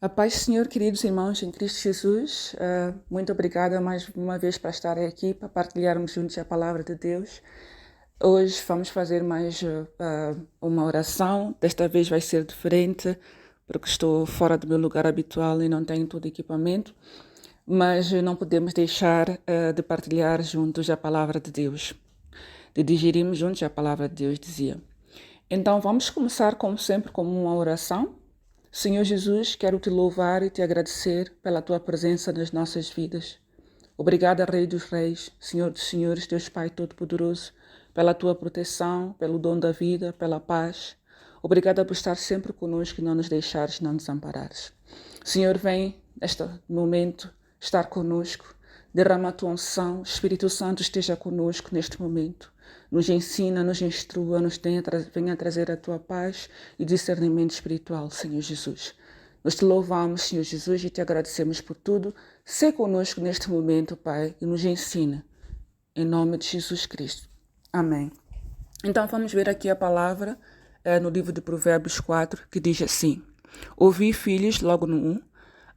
A paz, Senhor, queridos irmãos em Cristo Jesus, muito obrigada mais uma vez por estarem aqui, para partilharmos juntos a palavra de Deus. Hoje vamos fazer mais uma oração, desta vez vai ser diferente, porque estou fora do meu lugar habitual e não tenho todo o equipamento, mas não podemos deixar de partilhar juntos a palavra de Deus, de digerirmos juntos a palavra de Deus, dizia. Então vamos começar, como sempre, com uma oração. Senhor Jesus, quero te louvar e te agradecer pela tua presença nas nossas vidas. Obrigada, Rei dos Reis, Senhor dos Senhores, Deus Pai Todo-Poderoso, pela tua proteção, pelo dom da vida, pela paz. Obrigada por estar sempre conosco e não nos deixares, não nos amparares. Senhor, vem neste momento estar conosco, derrama a tua unção, Espírito Santo esteja conosco neste momento. Nos ensina, nos instrua, venha trazer a tua paz e discernimento espiritual, Senhor Jesus. Nós te louvamos, Senhor Jesus, e te agradecemos por tudo. Sê conosco neste momento, Pai, e nos ensina. Em nome de Jesus Cristo. Amém. Então vamos ver aqui a palavra no livro de Provérbios 4, que diz assim: Ouvi, filhos, logo no 1,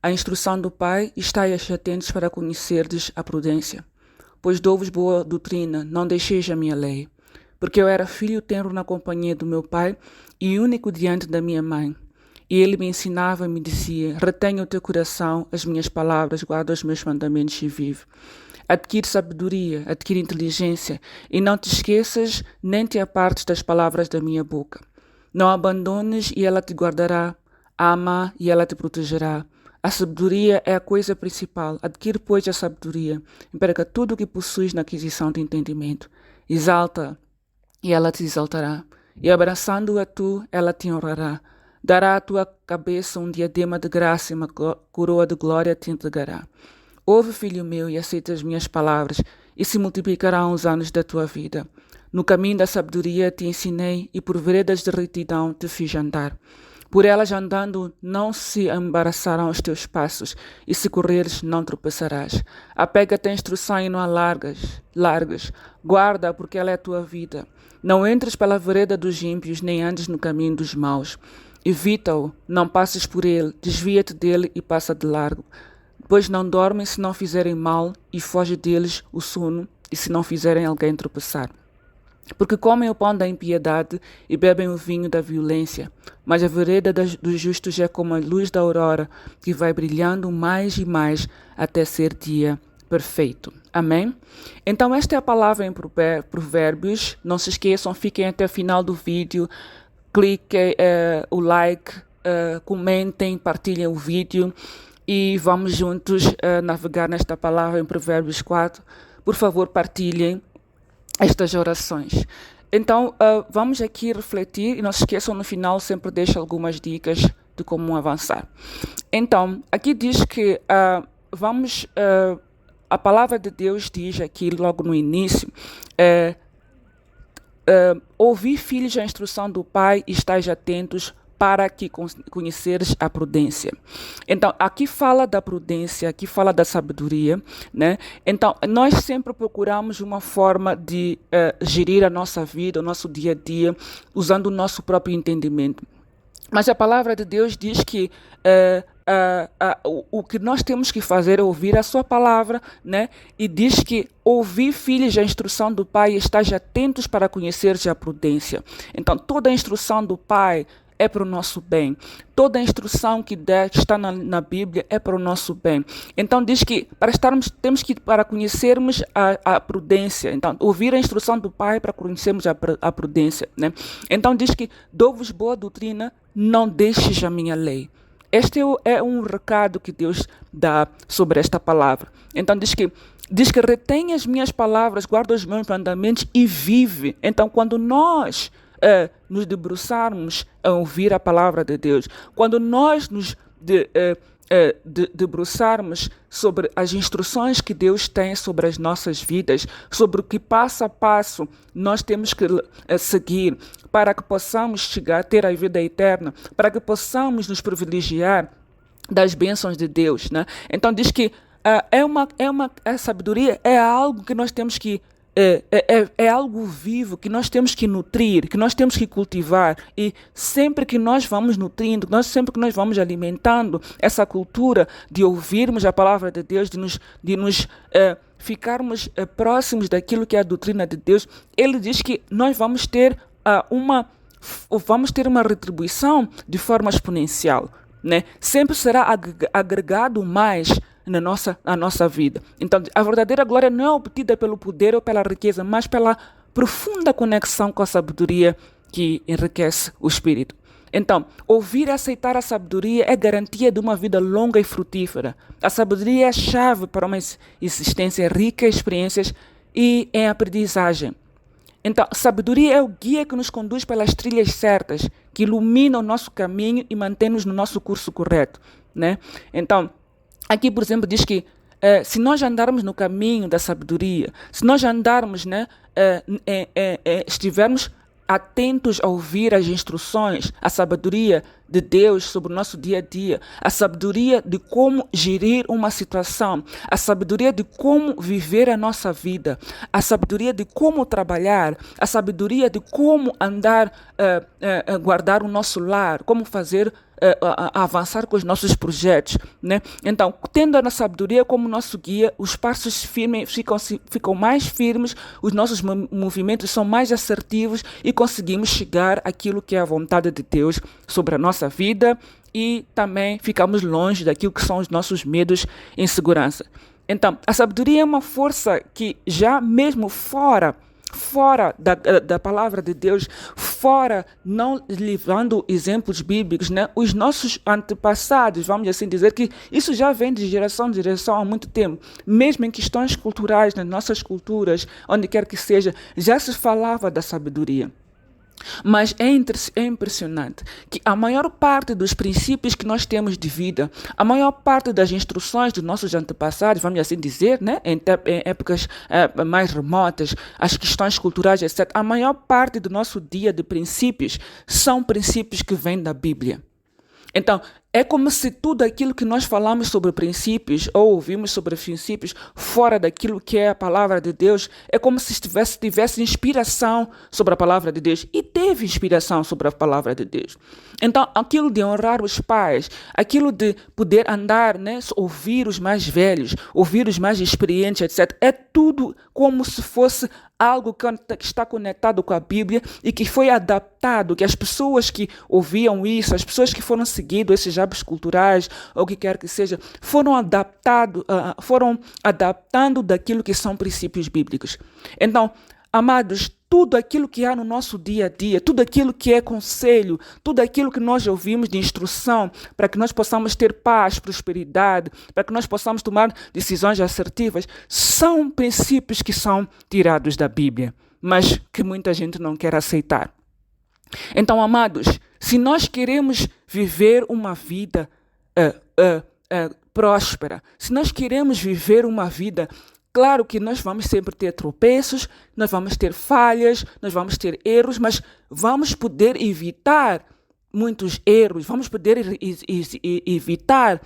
a instrução do Pai, e estais atentos para conhecerdes a prudência. Pois dou-vos boa doutrina, não deixeis a minha lei. Porque eu era filho tenro na companhia do meu pai e único diante da minha mãe. E ele me ensinava e me dizia: retenha o teu coração, as minhas palavras, guarda os meus mandamentos e vive. Adquire sabedoria, adquire inteligência, e não te esqueças, nem te apartes das palavras da minha boca. Não abandones e ela te guardará, ama e ela te protegerá. A sabedoria é a coisa principal. Adquire, pois, a sabedoria. Emprega tudo o que possuis na aquisição de entendimento. Exalta, e ela te exaltará. E abraçando-a tu, ela te honrará. Dará à tua cabeça um diadema de graça e uma coroa de glória te entregará. Ouve, filho meu, e aceita as minhas palavras, e se multiplicarão os anos da tua vida. No caminho da sabedoria te ensinei, e por veredas de retidão te fiz andar. Por elas andando, não se embaraçarão os teus passos, e se correres, não tropeçarás. Apega-te à instrução e não a largas. Guarda, porque ela é a tua vida. Não entres pela vereda dos ímpios, nem andes no caminho dos maus. Evita-o, não passes por ele, desvia-te dele e passa de largo. Pois não dormem se não fizerem mal, e foge deles o sono, e se não fizerem alguém tropeçar. Porque comem o pão da impiedade e bebem o vinho da violência. Mas a vereda dos justos é como a luz da aurora, que vai brilhando mais e mais até ser dia perfeito. Amém? Então esta é a palavra em Provérbios. Não se esqueçam, fiquem até o final do vídeo. Cliquem o like, comentem, partilhem o vídeo. E vamos juntos navegar nesta palavra em Provérbios 4. Por favor, partilhem estas orações. Então, vamos aqui refletir e não se esqueçam, no final sempre deixo algumas dicas de como avançar. Então, aqui diz que a palavra de Deus diz aqui logo no início, ouvi, filhos, a instrução do Pai e estais atentos para que conheceres a prudência. Então, aqui fala da prudência, aqui fala da sabedoria, né? Então, nós sempre procuramos uma forma de gerir a nossa vida, o nosso dia a dia, usando o nosso próprio entendimento. Mas a palavra de Deus diz que o que nós temos que fazer é ouvir a sua palavra, né? E diz que ouvi, filhos, a instrução do Pai e estais atentos para conheceres a prudência. Então, toda a instrução do Pai é para o nosso bem. Toda a instrução que está na Bíblia é para o nosso bem. Então diz que para conhecermos a prudência. Então, ouvir a instrução do Pai para conhecermos a prudência, né? Então diz que dou-vos boa doutrina, não deixes a minha lei. Este é um recado que Deus dá sobre esta palavra. Então diz que retém as minhas palavras, guarda os meus mandamentos e vive. Então quando nós nos debruçarmos a ouvir a palavra de Deus, quando nós nos debruçarmos sobre as instruções que Deus tem sobre as nossas vidas, sobre o que passo a passo nós temos que seguir para que possamos chegar a ter a vida eterna, para que possamos nos privilegiar das bênçãos de Deus, né? Então diz que a sabedoria é algo que nós temos que é algo vivo que nós temos que nutrir, que nós temos que cultivar. E sempre que nós vamos nutrindo, sempre que nós vamos alimentando essa cultura de ouvirmos a palavra de Deus, de nos ficarmos próximos daquilo que é a doutrina de Deus, ele diz que nós vamos ter uma retribuição de forma exponencial, né? Sempre será agregado mais na nossa vida. Então, a verdadeira glória não é obtida pelo poder ou pela riqueza, mas pela profunda conexão com a sabedoria que enriquece o espírito. Então, ouvir e aceitar a sabedoria é garantia de uma vida longa e frutífera. A sabedoria é a chave para uma existência rica em experiências e em aprendizagem. Então, a sabedoria é o guia que nos conduz pelas trilhas certas, que ilumina o nosso caminho e mantém-nos no nosso curso correto, né? Então, aqui, por exemplo, diz que se nós andarmos no caminho da sabedoria, se nós andarmos, né, estivermos atentos a ouvir as instruções, a sabedoria de Deus sobre o nosso dia a dia, a sabedoria de como gerir uma situação, a sabedoria de como viver a nossa vida, a sabedoria de como trabalhar, a sabedoria de como andar, guardar o nosso lar, como fazer a avançar com os nossos projetos, né? Então, tendo a nossa sabedoria como nosso guia, os passos firmes ficam mais firmes, os nossos movimentos são mais assertivos e conseguimos chegar àquilo que é a vontade de Deus sobre a nossa vida e também ficamos longe daquilo que são os nossos medos e insegurança. Então, a sabedoria é uma força que já mesmo fora da palavra de Deus, fora, não levando exemplos bíblicos, né? Os nossos antepassados, vamos assim dizer, que isso já vem de geração em geração há muito tempo, mesmo em questões culturais, nas nossas culturas, onde quer que seja, já se falava da sabedoria. Mas é impressionante que a maior parte dos princípios que nós temos de vida, a maior parte das instruções dos nossos antepassados, vamos assim dizer, né, em épocas mais remotas, as questões culturais, etc., a maior parte do nosso dia de princípios são princípios que vêm da Bíblia. Então, é como se tudo aquilo que nós falamos sobre princípios ou ouvimos sobre princípios fora daquilo que é a palavra de Deus, é como se tivesse inspiração sobre a palavra de Deus. E teve inspiração sobre a palavra de Deus. Então, aquilo de honrar os pais, aquilo de poder andar, né, ouvir os mais velhos, ouvir os mais experientes, etc., é tudo como se fosse algo que está conectado com a Bíblia e que foi adaptado, que as pessoas que ouviam isso, as pessoas que foram seguindo esses hábitos culturais, ou o que quer que seja, foram adaptando daquilo que são princípios bíblicos. Então, amados, tudo aquilo que há no nosso dia a dia, tudo aquilo que é conselho, tudo aquilo que nós ouvimos de instrução, para que nós possamos ter paz, prosperidade, para que nós possamos tomar decisões assertivas, são princípios que são tirados da Bíblia, mas que muita gente não quer aceitar. Então, amados, se nós queremos viver uma vida próspera, se nós queremos viver uma vida, claro que nós vamos sempre ter tropeços, nós vamos ter falhas, nós vamos ter erros, mas vamos poder evitar muitos erros, vamos poder evitar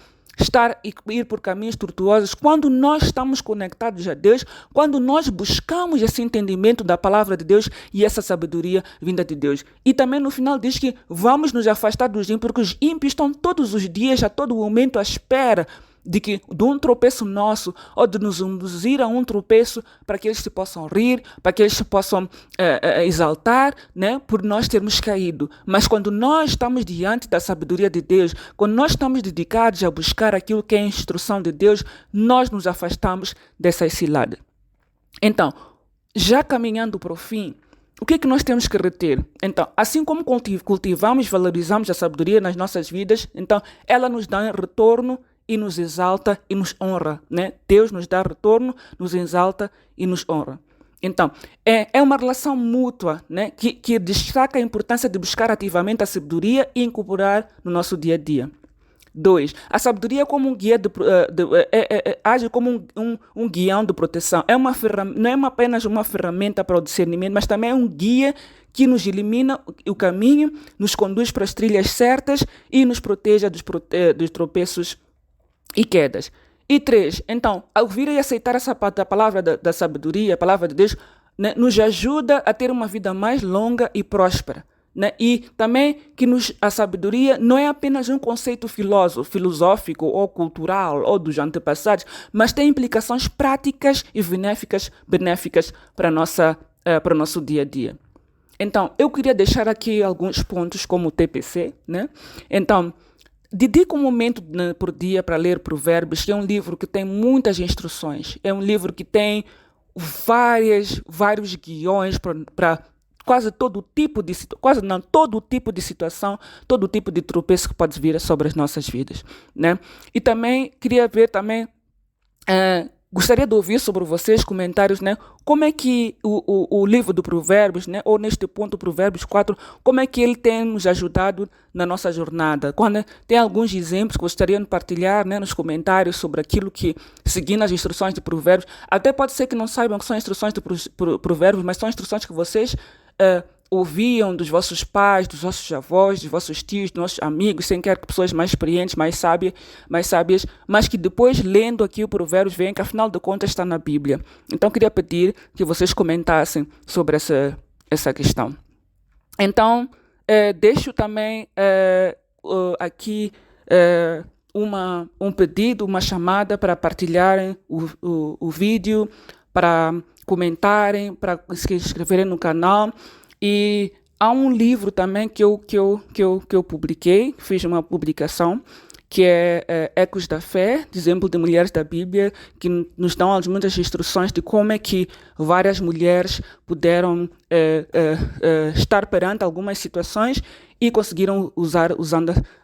ir por caminhos tortuosos quando nós estamos conectados a Deus, quando nós buscamos esse entendimento da palavra de Deus e essa sabedoria vinda de Deus. E também no final diz que vamos nos afastar dos ímpios, porque os ímpios estão todos os dias, a todo momento, à espera de um tropeço nosso, ou de nos induzir a um tropeço para que eles se possam rir, para que eles se possam exaltar, né, por nós termos caído. Mas quando nós estamos diante da sabedoria de Deus, quando nós estamos dedicados a buscar aquilo que é a instrução de Deus, nós nos afastamos dessa cilada. Então, já caminhando para o fim, o que é que nós temos que reter? Então, assim como cultivamos, valorizamos a sabedoria nas nossas vidas, então ela nos dá retorno e nos exalta e nos honra, né? Deus nos dá retorno, nos exalta e nos honra. Então, é uma relação mútua, né? que destaca a importância de buscar ativamente a sabedoria e incorporar no nosso dia a dia. 2. A sabedoria como um guia age como um guião de proteção. Não é apenas uma ferramenta para o discernimento, mas também é um guia que nos ilumina o caminho, nos conduz para as trilhas certas e nos protege dos tropeços e quedas. E 3, então, ao ouvir e aceitar essa palavra da sabedoria, a palavra de Deus, né, nos ajuda a ter uma vida mais longa e próspera. Né? E também que a sabedoria não é apenas um conceito filosófico ou cultural ou dos antepassados, mas tem implicações práticas e benéficas para o nosso dia a dia. Então, eu queria deixar aqui alguns pontos como o TPC, né? Então, dedica um momento, né, por dia para ler Provérbios, que é um livro que tem muitas instruções, é um livro que tem vários guiões para quase todo tipo de quase não todo tipo de situação, todo tipo de tropeço que pode vir sobre as nossas vidas, né? E também queria ver também gostaria de ouvir sobre vocês comentários, né? Como é que o livro do Provérbios, né? Ou neste ponto, Provérbios 4, como é que ele tem nos ajudado na nossa jornada? Quando tem alguns exemplos que gostariam de partilhar, né, nos comentários sobre aquilo que, seguindo as instruções de Provérbios, até pode ser que não saibam que são instruções de Provérbios, mas são instruções que vocês ouviam dos vossos pais, dos vossos avós, dos vossos tios, dos nossos amigos, sem querer que pessoas mais experientes, mais sábias, mas que depois, lendo aqui o Provérbios, veem que afinal de contas está na Bíblia. Então, queria pedir que vocês comentassem sobre essa questão. Então, deixo também aqui um pedido, uma chamada para partilharem o vídeo, para comentarem, para se inscreverem no canal. E há um livro também que eu publiquei, fiz uma publicação, que é Ecos da Fé, de exemplo de mulheres da Bíblia, que nos dão muitas instruções de como é que várias mulheres puderam estar perante algumas situações e conseguiram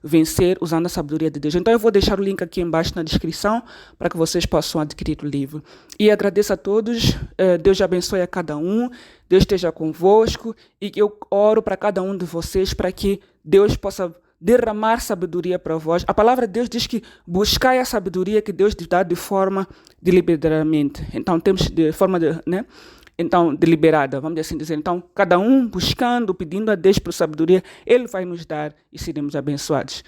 vencer usando a sabedoria de Deus. Então eu vou deixar o link aqui embaixo na descrição para que vocês possam adquirir o livro. E agradeço a todos, Deus abençoe a cada um, Deus esteja convosco e eu oro para cada um de vocês para que Deus possa derramar sabedoria para vós. A palavra de Deus diz que buscai a sabedoria que Deus dá de forma deliberadamente. Então temos de forma deliberada, vamos assim dizer. Então, cada um buscando, pedindo a Deus por sabedoria, Ele vai nos dar e seremos abençoados.